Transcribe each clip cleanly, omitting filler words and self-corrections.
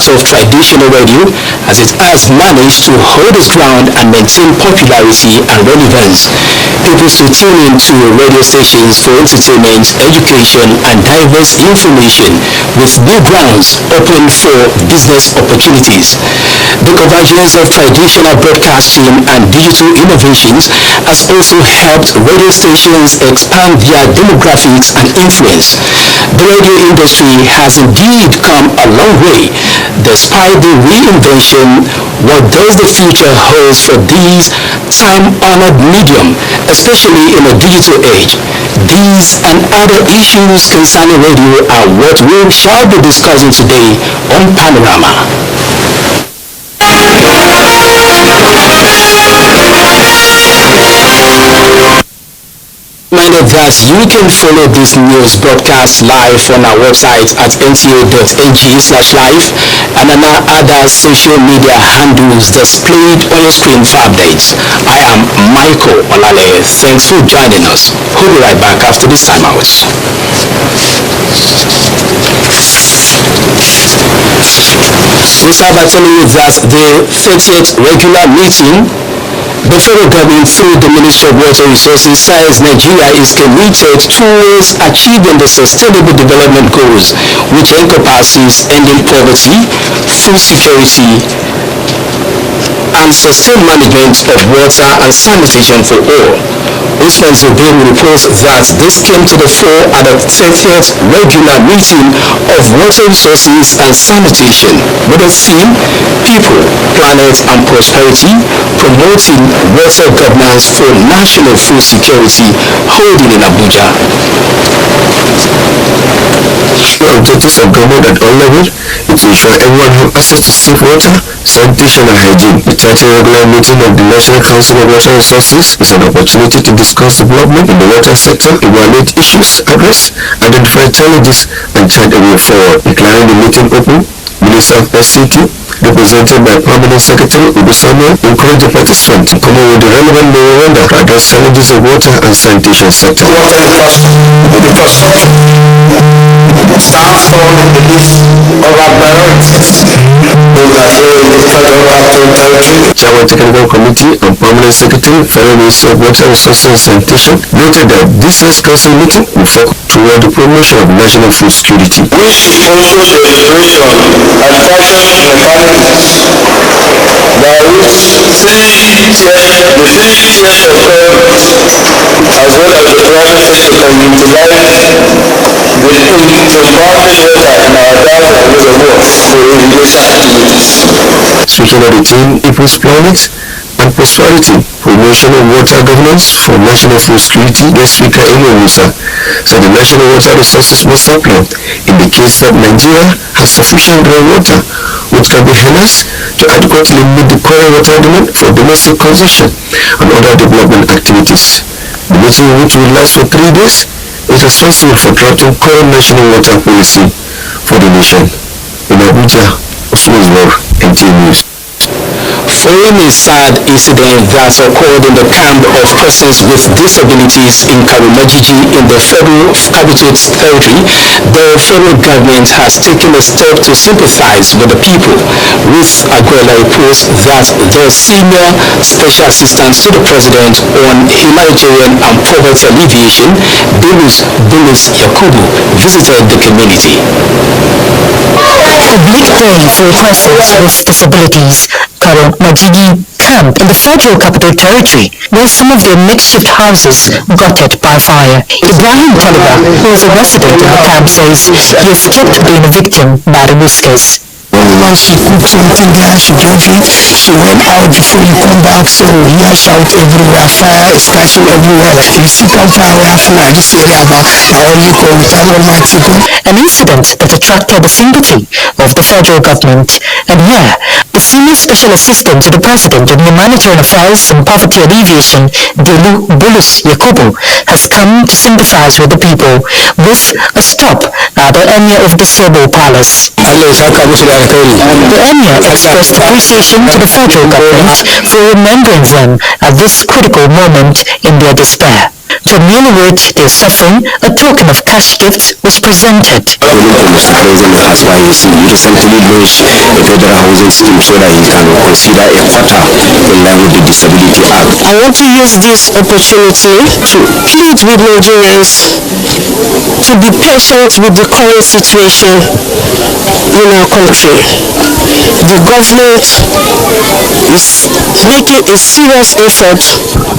guardians of traditional radio, as it has managed to hold its ground and maintain popularity and relevance. People still tune in to radio stations for entertainment, education, and diverse information, with new grounds open for business opportunities. The convergence of traditional broadcasting and digital innovations has also helped radio stations expand their demographics and influence. The radio industry has indeed come a long way. Despite the reinvention, what does the future hold for these time-honored medium, especially in a digital age? These and other issues concerning radio are what we shall be discussing today on Panorama. Reminded that you can follow this news broadcast live on our website at nta.ng/live and on our other social media handles displayed on your screen for updates. I am Michael Olale. Thanks for joining us. We'll be right back after this time out. We start by telling you that the 30th regular meeting, the federal government through the Ministry of Water Resources says Nigeria is committed towards achieving the Sustainable Development Goals, which encompasses ending poverty, food security, and sustained management of water and sanitation for all. Usman Zubin reports that this came to the fore at the 30th regular meeting of Water Resources and Sanitation with the theme People, Planet and Prosperity, Promoting Water Governance for National Food Security, holding in Abuja. The objectives of government at all levels is to ensure everyone has access to safe water, sanitation and hygiene. The 30th regular meeting of the National Council of Water Resources is an opportunity to discuss development in the water sector, evaluate issues, address, identify challenges, and chart a way forward. Declaring the meeting open, Minister of SCT, represented by Permanent Secretary Ubu Samuel, encouraged the participants to come up with the relevant memoranda to address challenges of water and sanitation sector. Water infrastructure stands tall in the list of our priorities. Chairman Technical Committee and Permanent Secretary, Federal Ministry of Water Resources and Sanitation, noted that this year's council meeting will focus toward the promotion of national food security, which is also the elaboration and fashion mechanisms by which the three tiers of government as well as the private sector can utilize the farming water in our dams and reservoirs for irrigation activities. Speaking of the theme People's Planet and Prosperity, Promotion of Water Governance for National Food Security, guest speaker Amy Musa said the national water resources master plan indicates that Nigeria has sufficient groundwater which can be harnessed to adequately meet the current water demand for domestic consumption and other development activities. The meeting, which will last for 3 days, is responsible for drafting current national water policy for the nation. In Abuja, Osman NTA News. Following a sad incident that occurred in the camp of persons with disabilities in Karumajiji in the Federal Capital Territory, the federal government has taken a step to sympathize with the people. Ruth Aguela reports that the Senior Special Assistant to the President on Humanitarian and Poverty Alleviation, Bulus Yakubu, visited the community. Public praying for persons with disabilities, Karumajiji camp in the Federal Capital Territory, where some of their makeshift houses gutted by fire. Ibrahim Taliba, who is a resident of the camp, says he escaped being a victim by the whiskers. Once she cooked something there, she drove it, she went out before you come back, so you shout everywhere, fire is catching everywhere. You see come fire from this area, but I only go with Almighty God. An incident that attracted the sympathy of the federal government. And here, the Senior Special Assistant to the President on Humanitarian Affairs and Poverty Alleviation, Bulus Yakubu, has come to sympathize with the people with a stop at the Emir of the Sebo Palace. The Emir expressed appreciation to the federal government for remembering them at this critical moment in their despair. To ameliorate their suffering, a token of cash gifts was presented. Police has YAC recently launched a federal housing scheme so that he can consider a quarter in line with the Disability Act. I want to use this opportunity to plead with Nigerians to be patient with the current situation in our country. The government is making a serious effort.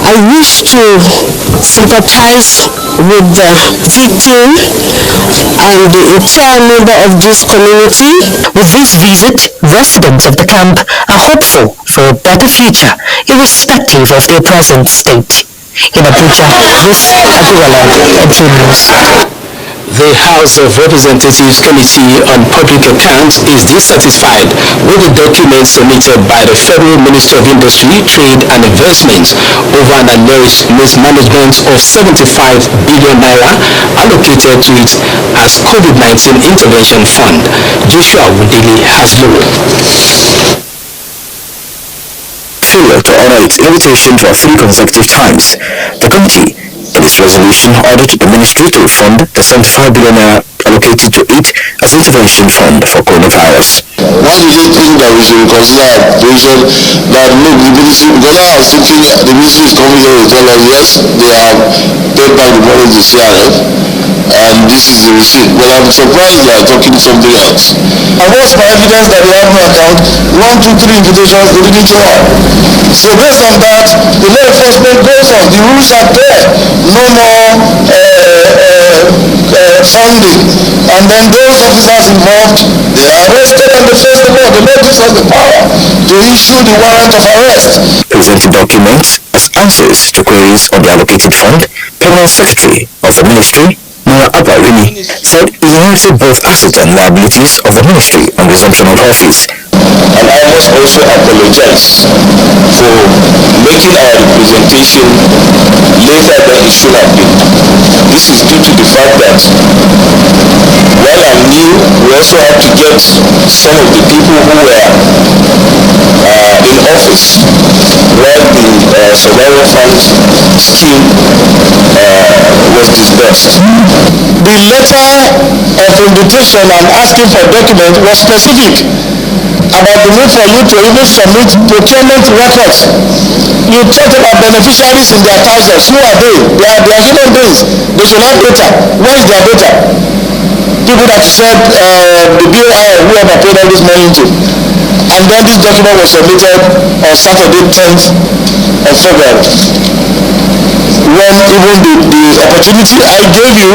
I wish to sympathize with the victim and the entire member of this community. With this visit, residents of the camp are hopeful for a better future, irrespective of their present state. In Abuja, this Ajiwala, NTA News. The House of Representatives Committee on Public Accounts is dissatisfied with the documents submitted by the Federal Ministry of Industry, Trade and Investment over an alleged mismanagement of 75 billion naira allocated to it as COVID-19 Intervention Fund. Joshua Wudili has more. Failure to honor its invitation for 3 consecutive times, the committee, in its resolution, ordered the ministry to refund the 75 billion naira allocated to it as intervention fund for coronavirus. Why do they think that we should consider our position that look, the ministry, because I was thinking the ministry is coming here to tell us yes, they have paid back the money to CRF and this is the receipt. Well, I'm surprised they are talking something else. And what's my evidence that they have no account? 1, 2, 3 invitations they didn't show up. So based on that, the law enforcement goes on. The rules are there. No more funding. And then those officers involved, they are arrested and they face the law. The law gives us the power to issue the warrant of arrest. Presenting documents as answers to queries on the allocated fund, Permanent Secretary of the Ministry, Mara Abarini, said he inherited both assets and liabilities of the ministry on resumption of office. And I must also apologize for making our representation later than it should have been. This is due to the fact that while I'm new, we also have to get some of the people who were in office while the survival fund scheme was disbursed. The letter of invitation and asking for document was specific about the need for you to even submit procurement records. You talked about beneficiaries in their thousands. Who are they? They are human beings. They should have data. Where is their data? People that you said the BOI, whoever paid all this money into. And then this document was submitted on Saturday 10th of February. When even the opportunity I gave you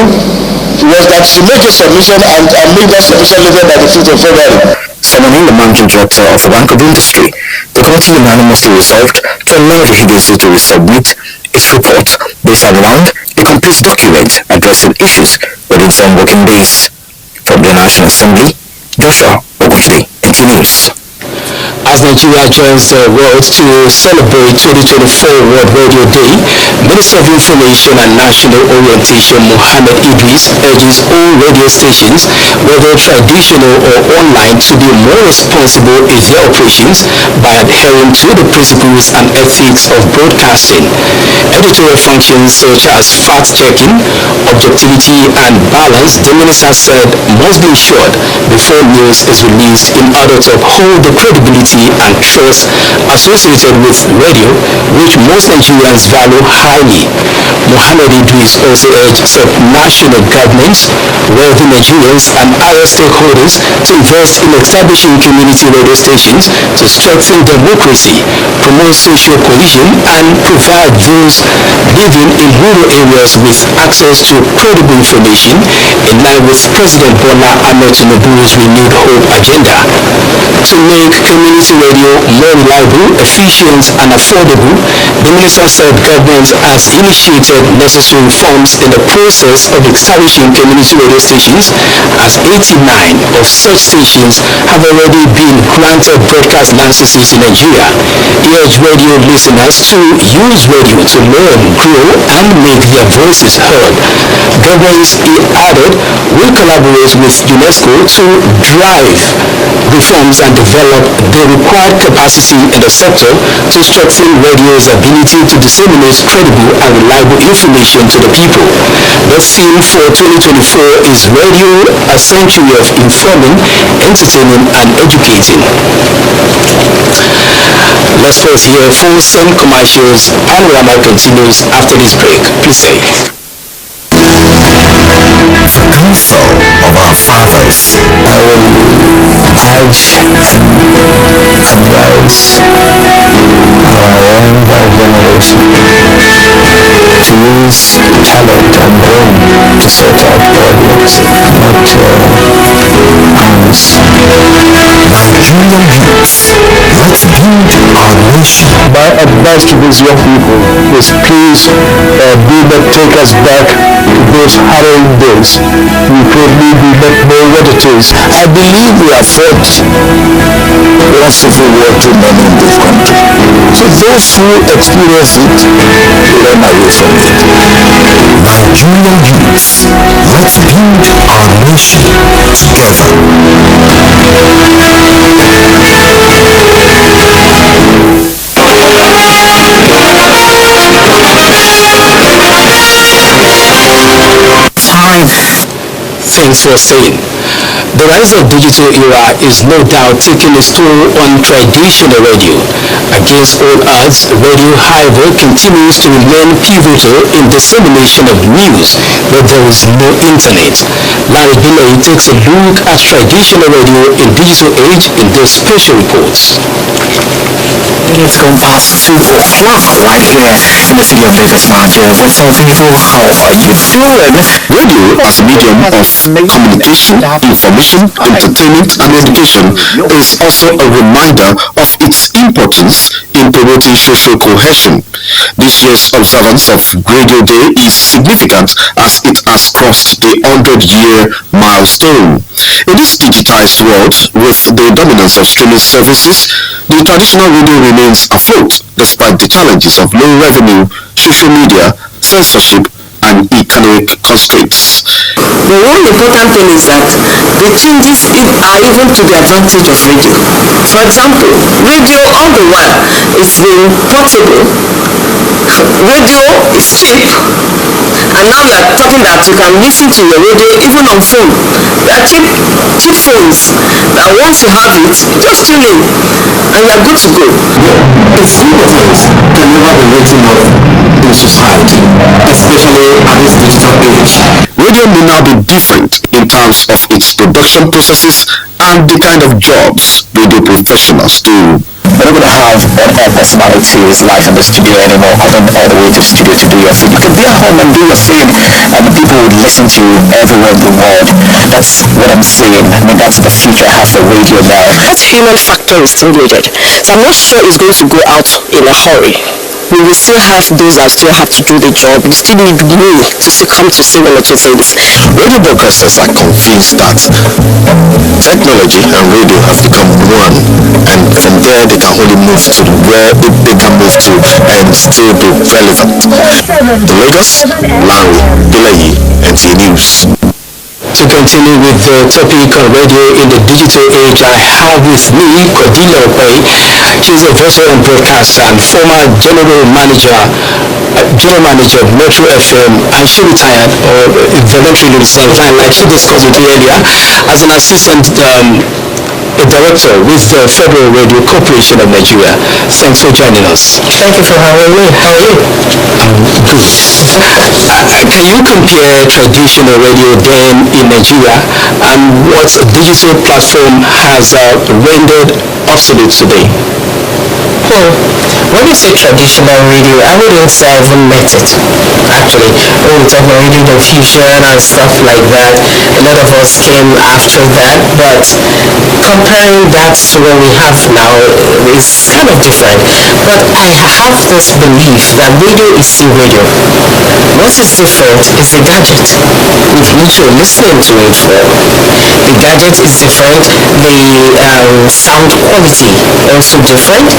was that you make a submission and make that submission later by the 5th of February. Summoning the managing director of the Bank of Industry, the committee unanimously resolved to allow the agency to resubmit its report based around a complete document addressing issues within 7 working days. From the National Assembly, Joshua Ogujide, NTA News. As Nigeria joins the world to celebrate 2024 World Radio Day, Minister of Information and National Orientation Mohammed Idris urges all radio stations, whether traditional or online, to be more responsible in their operations by adhering to the principles and ethics of broadcasting. Editorial functions such as fact-checking, objectivity and balance, the minister said, must be ensured before news is released in order to uphold the credibility and trust associated with radio, which most Nigerians value highly. Mohammed Idris also urged national governments, wealthy Nigerians and other stakeholders to invest in establishing community radio stations to strengthen democracy, promote social cohesion and provide those living in rural areas with access to credible information in line with President Bola Ahmed Tinubu's renewed hope agenda. To make community radio more reliable, efficient and affordable, the minister said government has initiated necessary reforms in the process of establishing community radio stations, as 89 of such stations have already been granted granted broadcast licenses in Nigeria. He urged radio listeners to use radio to learn, grow, and make their voices heard. Governments, he added, will collaborate with UNESCO to drive reforms and develop the required capacity in the sector to strengthen radio's ability to disseminate credible and reliable information to the people. The theme for 2024 is Radio, a century of informing, entertaining, and educating. Let's pause here for some commercials. Panorama continues after this break. Please stay. The counsel of our fathers. I will urge, advise our younger generation to use talent and brain to sort out problems, not arms. Nigerian youth, let's build our nation. My advice to these young people is please do not take us back to those harrowing days. We probably do not know what it is. I believe we have fought one civil war too many in this country. So those who experience it learn away from it. Nigerian youth, let's build our nation together. Thanks for saying. The rise of digital era is no doubt taking its toll on traditional radio. Against all odds, radio, however, continues to remain pivotal in dissemination of news where there is no internet. Larry Bilay takes a look at traditional radio in digital age in this special reports. It's gone past 2 o'clock right here in the city of Lagos, Nigeria. What's up, people? How are you doing? Radio as a medium of communication, information, entertainment, and education is also a reminder of its importance in promoting social cohesion. This year's observance of Radio Day is significant as it has crossed the 100-year milestone. In this digitized world, with the dominance of streaming services, the traditional radio remains afloat despite the challenges of low revenue, social media, censorship, and economic constraints. But one important thing is that the changes are even to the advantage of radio. For example, radio all the while is being portable. Radio is cheap, and now we are talking that you can listen to your radio even on phone. There are cheap phones that once you have it, just tune in and you are good to go. Its importance can never be written off in society, especially at this digital age. Radio may now be different in terms of its production processes and the kind of jobs radio professionals do. We're not going to have ordinary personalities live in the studio anymore, coming all the way to the studio to do your thing. You can be at home and do your thing, and people will listen to you everywhere in the world. That's what I'm saying. I mean, that's the future half of radio now. That human factor is still needed. So I'm not sure it's going to go out in a hurry. We will still have those that still have to do the job. We still need me to still come to say one or two things. Radio broadcasters are convinced that technology and radio have become one, and from there they can only move to where they can move to and still be relevant. The Lagos, Larry Bilay, NTA News. To continue with the topic on radio in the digital age, I have with me Cordelia Opey. She's a veteran broadcaster and former general manager of Metro FM, and she retired or voluntarily resigned, like she discussed with me earlier, as an assistant a director with the Federal Radio Corporation of Nigeria. Thanks for joining us. Thank you for having me. How are you? Good. Can you compare traditional radio then in Nigeria and what digital platform has rendered obsolete today? When you say traditional radio, I wouldn't say I even met it. Actually, when we talk about radio diffusion and stuff like that, a lot of us came after that, but comparing that to what we have now is kind of different. But I have this belief that radio is still radio. What is different is the gadget with which you're listening to it for. The gadget is different, the sound quality also different.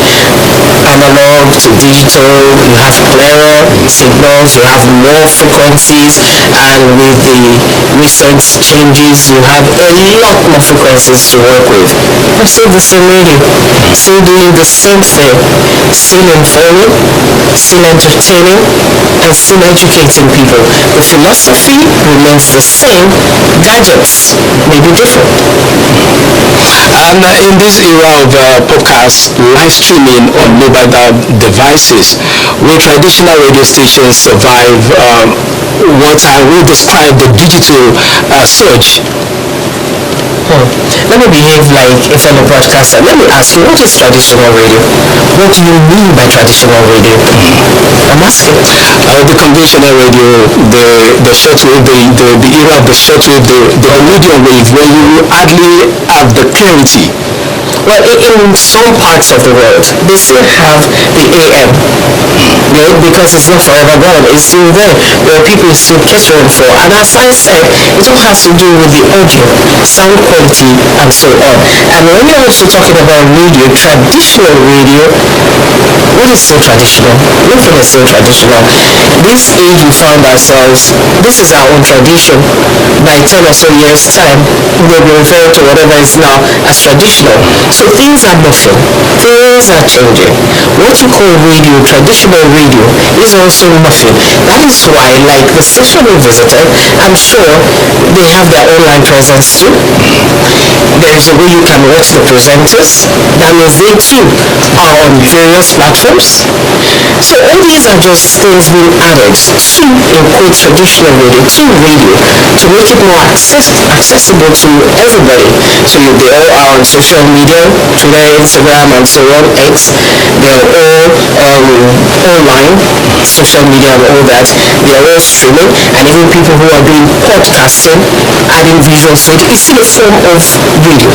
Analog to digital, you have clearer signals, you have more frequencies, and with the recent changes, you have a lot more frequencies to work with. But still the same radio, still doing the same thing, still informing, still entertaining, and still educating people. The philosophy remains the same, gadgets may be different. And in this era of podcast live streaming on mobile devices, will traditional radio stations survive what I will describe the digital surge? Let me behave like a fellow broadcaster. Let me ask you, what is traditional radio? What do you mean by traditional radio? I'm asking. The conventional radio, the shortwave, the era of the shortwave, the medium wave, where you hardly have the clarity. Well, in some parts of the world, they still have the AM, because it's not forever gone. It's still there. There are people still catering for. And as I said, it all has to do with the audio, sound quality, and so on. And when you're also talking about radio, traditional radio, what is still traditional? Nothing is still traditional. This age we found ourselves, this is our own tradition. By 10 or so years' time, we'll be referring to whatever is now as traditional. So things are morphing, things are changing. What you call radio, traditional radio, is also morphing. That is why, like the station we visited, I'm sure they have their online presence too. There is a way you can watch the presenters. That means they too are on various platforms. So all these are just things being added to, in quote, traditional radio, to make it more accessible to everybody. So they all are on social media, Twitter, Instagram, and so on, X. They are all online, social media and all that. They are all streaming, and even people who are doing podcasting, adding visuals to it, is still a form of radio,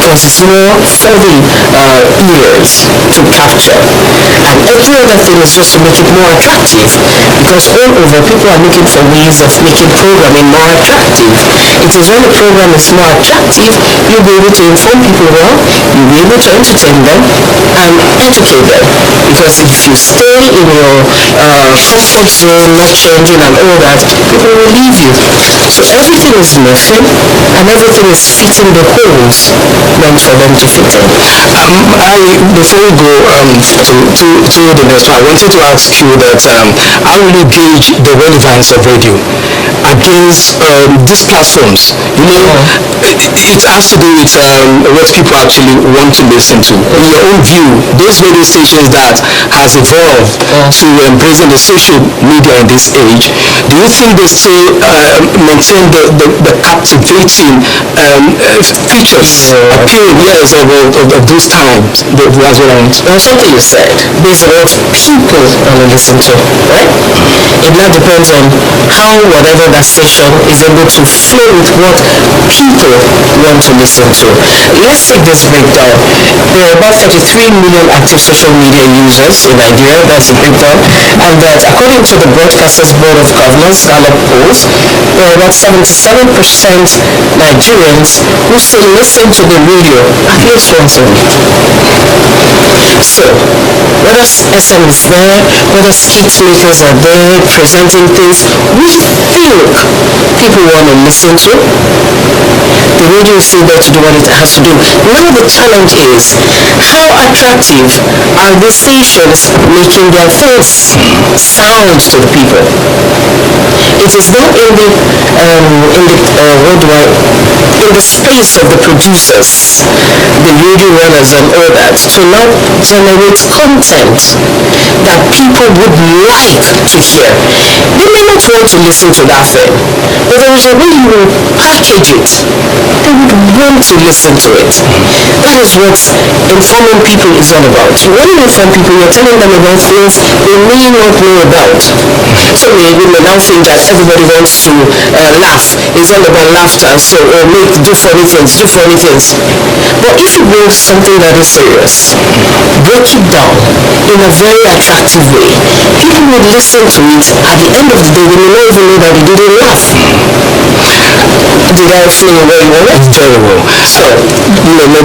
because it's more for the ears to capture. And every other thing is just to make it more attractive, because all over people are looking for ways of making programming more attractive. It is when the program is more attractive, you'll be able to inform people well, you'll be able to entertain them and educate them. Because if you stay in your comfort zone, not changing and all that, people will leave you. So everything is morphing and everything is fitting the holes meant for them to fit in. Before we go to the next one, I wanted to ask you that how will you gauge the relevance of radio against these platforms? You know, it has to do with what people actually want to listen to. In your own view, those radio stations that has evolved to embracing the social media in this age, do you think they still maintain the captivating features, appeal, of those times? That's what I want. Now something you said, based on what people want to listen to, right? It now depends on how whatever that station is able to flow with what people want to listen to. Let's take this breakdown. There are about 33 million active social media users in Nigeria. That's the breakdown. And that according to the Broadcasters Board of Governors Gallup polls, there are about 77% Nigerians who still listen to the radio at least once a week. So, whether SM is there, whether skit makers are there presenting things we think people want to listen to, the radio is still there to do what it has to do. Now the challenge is, how attractive are the stations making their things sound to the people? It is not in the space of the producers, the radio runners and all that, to now generate content that people would like to hear. They may not not want to listen to that thing. But there is a way you package it. They would want to listen to it. That is what informing people is all about. When you inform people, you're telling them about things they may not know about. So we may now think that everybody wants to laugh. It's all about laughter. So do funny things. But if you bring something that is serious, break it down in a very attractive way, people would listen to it. At the end of the day, they may not even know that they didn't laugh. Did I explain it very well? Very well. So,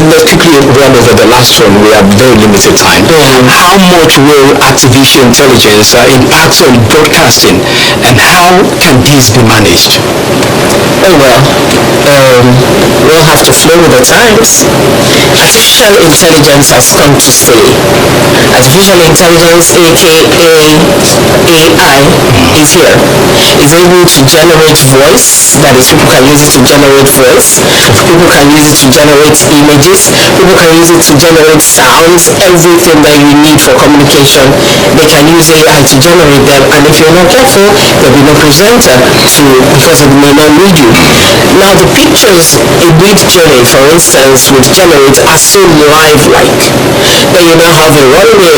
let's quickly run over the last one. We have very limited time. How much will artificial intelligence impact on broadcasting, and how can this be managed? Oh well, we'll have to flow with the times. Artificial intelligence has come to stay. Artificial intelligence, aka AI, is here. It's able to generate voice. That is, people can use it to generate voice. People can use it to generate images. People can use it to generate sounds. Everything that you need for communication, they can use AI to generate them. And if you're not careful, there'll be no presenter because it may not need you. Now the pictures a Mid-Journey, for instance, would generate are so lifelike that you now have a runway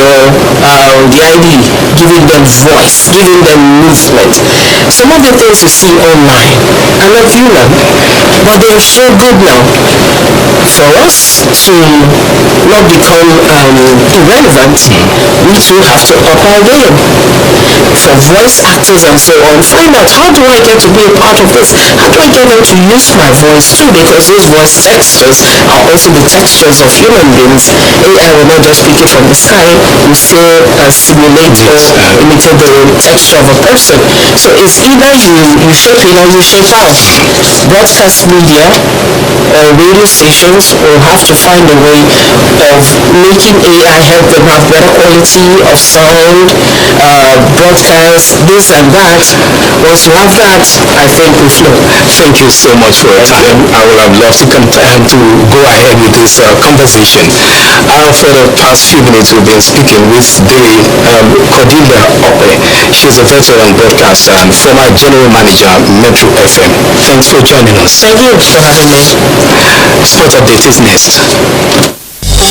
or the ID giving them voice, giving them movement. Some of the things you see online are not human, but they are so good now. For us to not become irrelevant, we too have to up our game. For voice actors and so on, find out, how do I get to be a part of this? How do I get them to use my voice too? Because those voice textures are also the textures of human beings. AI will not just pick it from the sky, will still simulate or imitate the texture of a person. So it's either you shape in or you shape out. Broadcast media or radio stations will have to find a way of making AI help them have better quality of sound, broadcast, this and that. Once you have that, I think we flow. Thank you so much for your time. I would have loved to go ahead with this conversation. For the past few minutes, we've been speaking with Cordelia Ope. She's a veteran broadcaster and former general manager, Metro FM. Thanks for joining us. Thank you for having me. Sport update is next.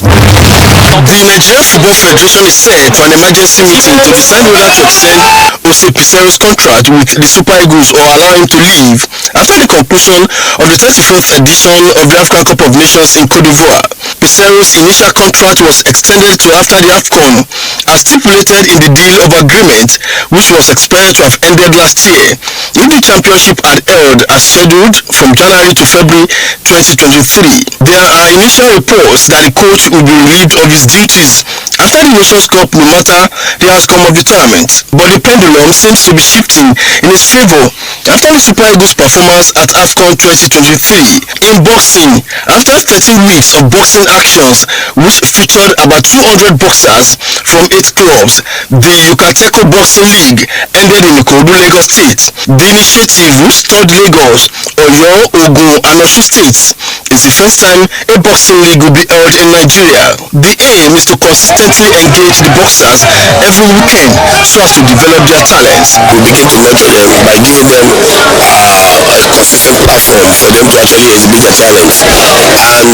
The Nigerian Football Federation is set for an emergency meeting to decide whether to extend Jose Pizarro's contract with the Super Eagles or allow him to leave after the conclusion of the 34th edition of the African Cup of Nations in Cote d'Ivoire. Pizarro's initial contract was extended to after the AFCON as stipulated in the deal of agreement, which was expected to have ended last year if the championship had held as scheduled from January to February 2023. There are initial reports that the coach will be relieved of his duties after the Nations Cup no matter the outcome of the tournament, but the pendulum seems to be shifting in his favour after the Super Eagles performance at AFCON 2023. In boxing, after 13 weeks of boxing actions which featured about 200 boxers from 8 clubs, the Yucateco Boxing League ended in Ikorodu, Lagos State. The initiative, which toured Lagos, Oyo, Ogun and Osun states, is the first time a boxing league will be held in Nigeria. The aim is to consistently engage the boxers every weekend so as to develop their talents. We begin to nurture them by giving them a consistent platform for them to actually exhibit their talents. And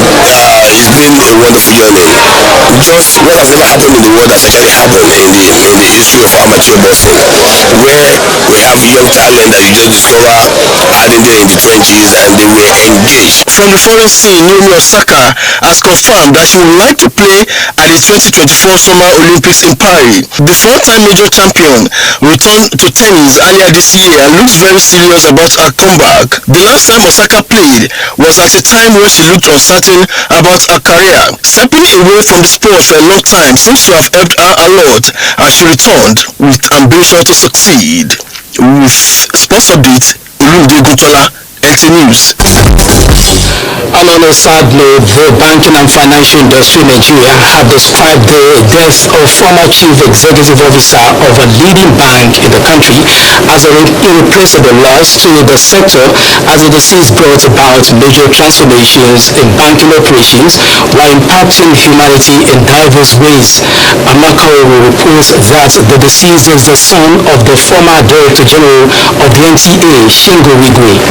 it's been a wonderful journey. Just what has never happened in the world has actually happened in the history of amateur boxing, where we have young talent that you just discover adding them in the trenches and they were engaged. From the foreign scene, Naomi Osaka has confirmed that she would like to play at the 2024 Summer Olympics in Paris. The four-time major champion returned to tennis earlier this year and looks very serious about her comeback. The last time Osaka played was at a time when she looked uncertain about her career. Stepping away from the sport for a long time seems to have helped her a lot, and she returned with ambition to succeed. With Sports Update, Olumide Oguntola, NTA News. And on a sad note, the banking and financial industry in Nigeria have described the death of former chief executive officer of a leading bank in the country as an irreplaceable loss to the sector, as the deceased brought about major transformations in banking operations while impacting humanity in diverse ways. Amakawo reports that the deceased is the son of the former Director General of the NTA, Shingo Wigwe.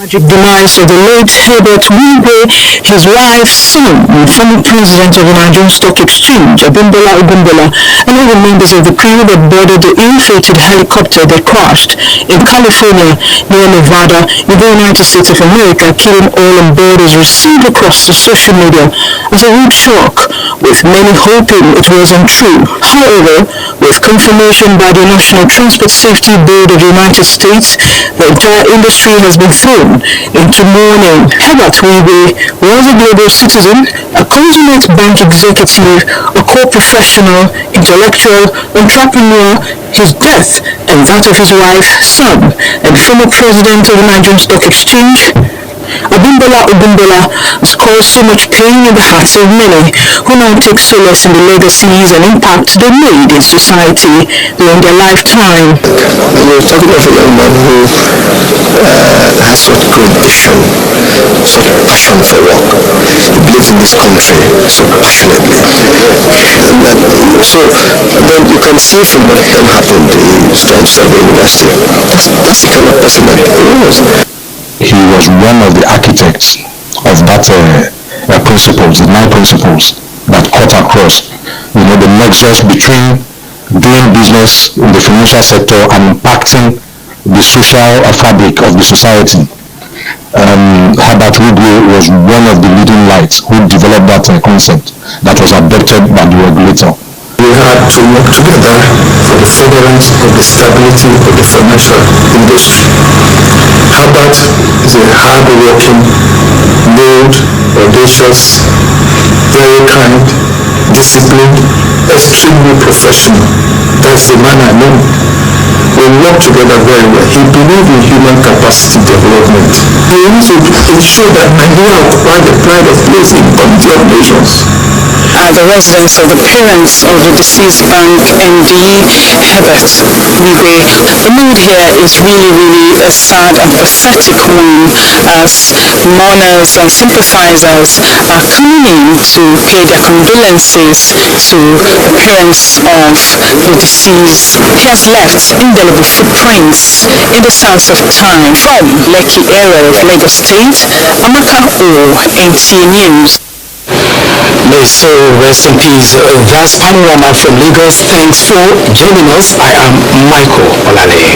Tragic demise of the late Herbert Wigwe, his wife, son, and former president of the Nigerian Stock Exchange, Abimbola Ubimbola, and all the members of the crew that boarded the ill-fated helicopter that crashed in California near Nevada in the United States of America, killing all on board, is received across the social media as a rude shock, with many hoping it was untrue. However, with confirmation by the National Transport Safety Board of the United States, the entire industry has been thrown into mourning. Herbert Wigwe was a global citizen, a consummate bank executive, a core professional, intellectual, entrepreneur. His death and that of his wife, son, and former president of the Nigerian Stock Exchange, Abimbola Ubimbola, has caused so much pain in the hearts of many who now take solace in the legacies and impacts they made in society during their lifetime. You're talking of a young man who has such great vision, such a passion for work. He believes in this country so passionately. So then you can see from what then happened, he's trying to serve the university. That's the kind of person that he was. He was one of the architects of that principles, the 9 principles that cut across, the nexus between doing business in the financial sector and impacting the social fabric of the society. Herbert Wigwe was one of the leading lights who developed that concept that was adopted by the regulator. We had to work together for the furtherance of the stability of the financial industry. Herbert is a hard-working, bold, audacious, very kind, disciplined, extremely professional. That's the man I know. We work together very well. He believed in human capacity development. He also ensured that Nigeria occupied the pride of place in Committee of Nations. The residence of the parents of the deceased bank MD, Herbert Wigwe. The mood here is really a sad and pathetic one, as mourners and sympathizers are coming in to pay their condolences to the parents of the deceased. He has left indelible footprints in the sands of time. From Lekki area of Lagos State, Amaka O, NTA News. May so rest in peace. That's Panorama from Lagos. Thanks for joining us. I am Michael Olale.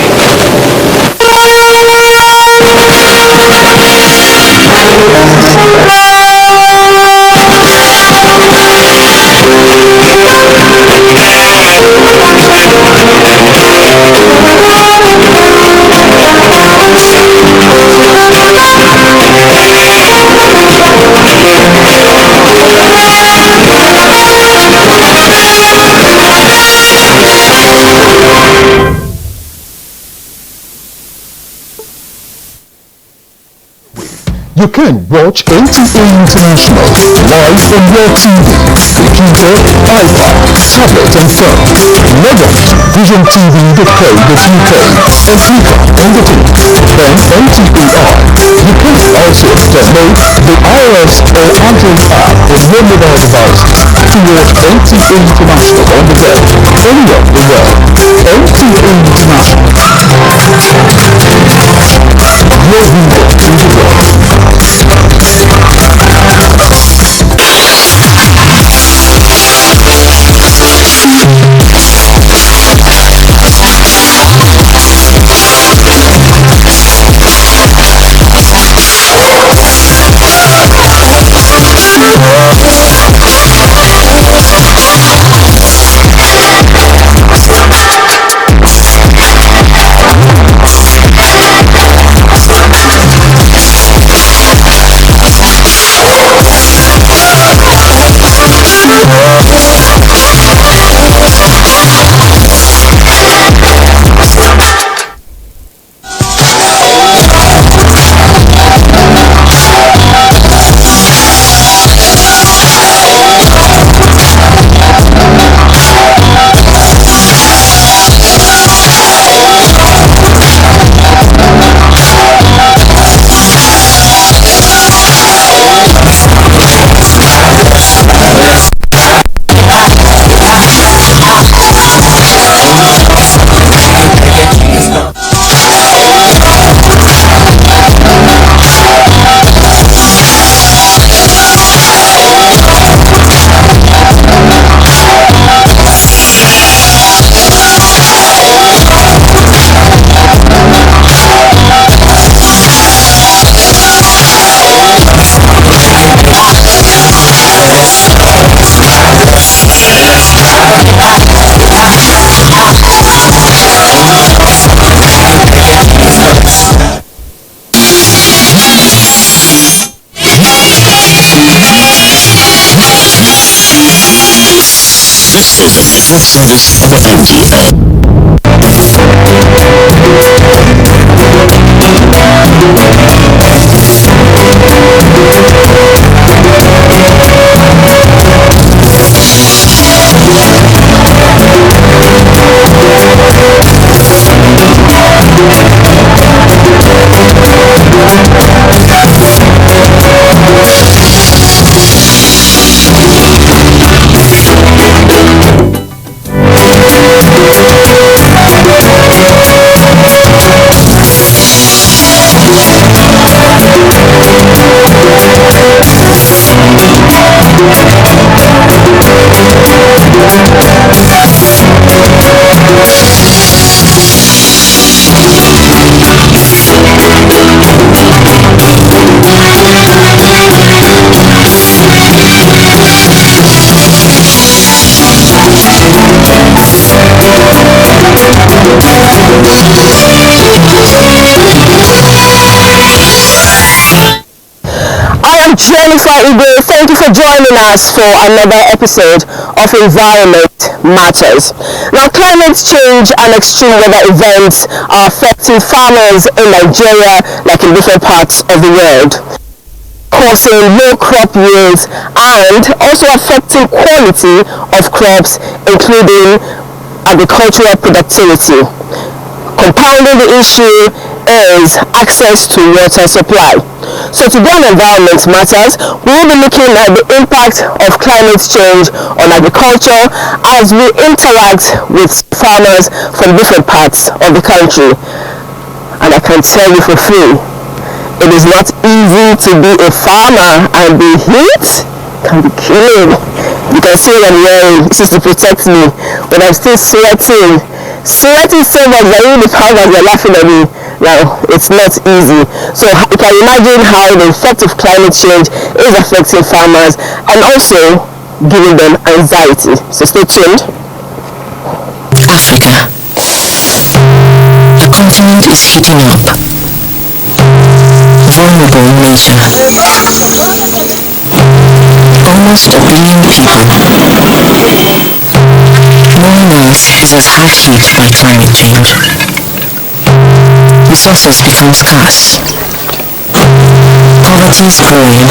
You can watch NTA International live on your TV, computer, iPad, tablet and phone. Log on to visiontv.co.uk and click on the link, then NTA. You can also download the iOS or Android app on your mobile devices to watch NTA International on the go, anywhere in the world. NTA International. Your window to the world. This is a media service of the NTA. Jennifer Igwe, thank you for joining us for another episode of Environment Matters. Now, climate change and extreme weather events are affecting farmers in Nigeria like in different parts of the world, causing low crop yields and also affecting quality of crops, including agricultural productivity. Compounding the issue is access to water supply. So today on Environment Matters, we will be looking at the impact of climate change on agriculture as we interact with farmers from different parts of the country. And I can tell you for free, it is not easy to be a farmer, and the heat can be killing. You can see what I'm wearing. This is to protect me, but I'm still sweating so much that even the farmers are laughing at me. Now, it's not easy. So you can imagine how the effect of climate change is affecting farmers and also giving them anxiety. So stay tuned. Africa. The continent is heating up. Vulnerable nation. Almost 1 billion people. No one else is as hard hit by climate change. Resources become scarce. Poverty is growing.